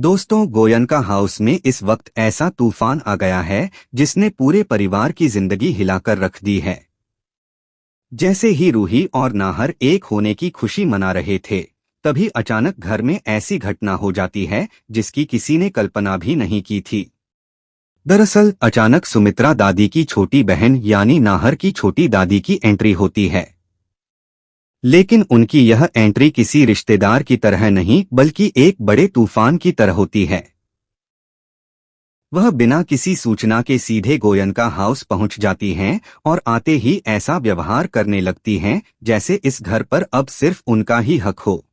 दोस्तों, गोयनका हाउस में इस वक्त ऐसा तूफान आ गया है जिसने पूरे परिवार की जिंदगी हिलाकर रख दी है। जैसे ही रूही और नाहर एक होने की खुशी मना रहे थे, तभी अचानक घर में ऐसी घटना हो जाती है जिसकी किसी ने कल्पना भी नहीं की थी। दरअसल अचानक सुमित्रा दादी की छोटी बहन यानी नाहर की छोटी दादी की एंट्री होती है। लेकिन उनकी यह एंट्री किसी रिश्तेदार की तरह नहीं बल्कि एक बड़े तूफान की तरह होती है। वह बिना किसी सूचना के सीधे गोयनका हाउस पहुंच जाती हैं और आते ही ऐसा व्यवहार करने लगती हैं जैसे इस घर पर अब सिर्फ उनका ही हक हो।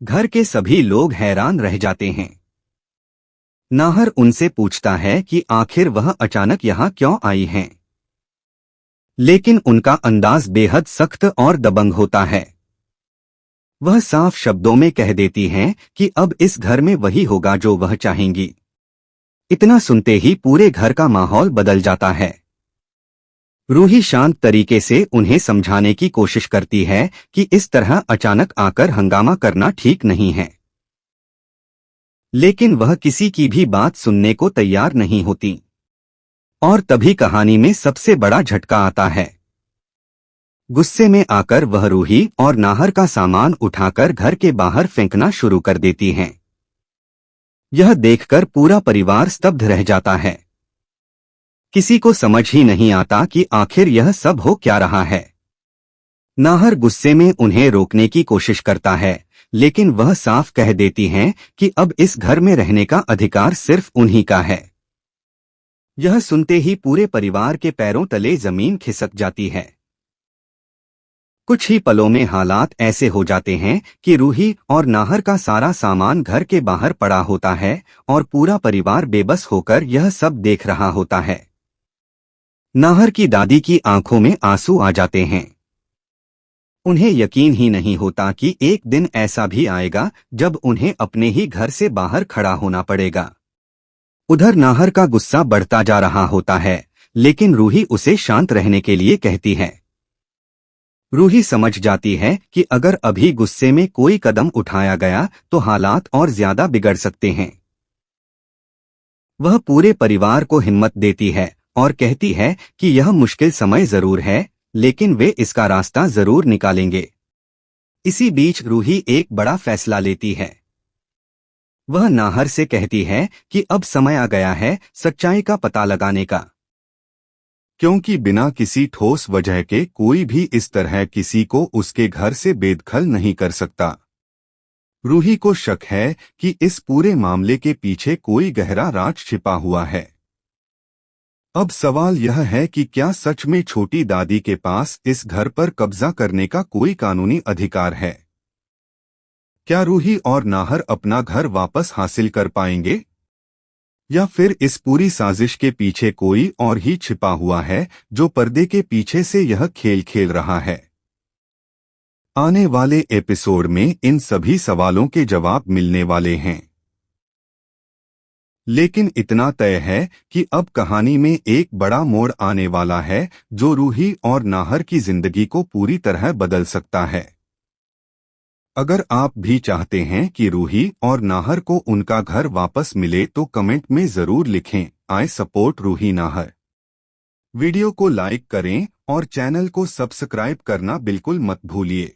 घर के सभी लोग हैरान रह जाते हैं। नाहर उनसे पूछता है कि आखिर वह अचानक यहाँ क्यों आई हैं। लेकिन उनका अंदाज बेहद सख्त और दबंग होता है। वह साफ शब्दों में कह देती हैं कि अब इस घर में वही होगा जो वह चाहेंगी। इतना सुनते ही पूरे घर का माहौल बदल जाता है। रूही शांत तरीके से उन्हें समझाने की कोशिश करती है कि इस तरह अचानक आकर हंगामा करना ठीक नहीं है। लेकिन वह किसी की भी बात सुनने को तैयार नहीं होती। और तभी कहानी में सबसे बड़ा झटका आता है। गुस्से में आकर वह रूही और नाहर का सामान उठाकर घर के बाहर फेंकना शुरू कर देती हैं। यह देखकर पूरा परिवार स्तब्ध रह जाता है। किसी को समझ ही नहीं आता कि आखिर यह सब हो क्या रहा है। नाहर गुस्से में उन्हें रोकने की कोशिश करता है, लेकिन वह साफ कह देती हैं कि अब इस घर में रहने का अधिकार सिर्फ उन्हीं का है। यह सुनते ही पूरे परिवार के पैरों तले जमीन खिसक जाती है। कुछ ही पलों में हालात ऐसे हो जाते हैं कि रूही और नाहर का सारा सामान घर के बाहर पड़ा होता है और पूरा परिवार बेबस होकर यह सब देख रहा होता है। नाहर की दादी की आंखों में आंसू आ जाते हैं। उन्हें यकीन ही नहीं होता कि एक दिन ऐसा भी आएगा जब उन्हें अपने ही घर से बाहर खड़ा होना पड़ेगा। उधर नाहर का गुस्सा बढ़ता जा रहा होता है, लेकिन रूही उसे शांत रहने के लिए कहती है। रूही समझ जाती है कि अगर अभी गुस्से में कोई कदम उठाया गया तो हालात और ज्यादा बिगड़ सकते हैं। वह पूरे परिवार को हिम्मत देती है और कहती है कि यह मुश्किल समय जरूर है, लेकिन वे इसका रास्ता जरूर निकालेंगे। इसी बीच रूही एक बड़ा फैसला लेती है। वह नाहर से कहती है कि अब समय आ गया है सच्चाई का पता लगाने का, क्योंकि बिना किसी ठोस वजह के कोई भी इस तरह किसी को उसके घर से बेदखल नहीं कर सकता। रूही को शक है कि इस पूरे मामले के पीछे कोई गहरा राज छिपा हुआ है। अब सवाल यह है कि क्या सच में छोटी दादी के पास इस घर पर कब्जा करने का कोई कानूनी अधिकार है? क्या रूही और नाहर अपना घर वापस हासिल कर पाएंगे, या फिर इस पूरी साजिश के पीछे कोई और ही छिपा हुआ है जो पर्दे के पीछे से यह खेल खेल रहा है? आने वाले एपिसोड में इन सभी सवालों के जवाब मिलने वाले हैं। लेकिन इतना तय है कि अब कहानी में एक बड़ा मोड़ आने वाला है जो रूही और नाहर की जिंदगी को पूरी तरह बदल सकता है। अगर आप भी चाहते हैं कि रूही और नाहर को उनका घर वापस मिले तो कमेंट में जरूर लिखें, I support Ruhi Nahar. Video को लाइक करें और चैनल को सब्सक्राइब करना बिल्कुल मत भूलिए।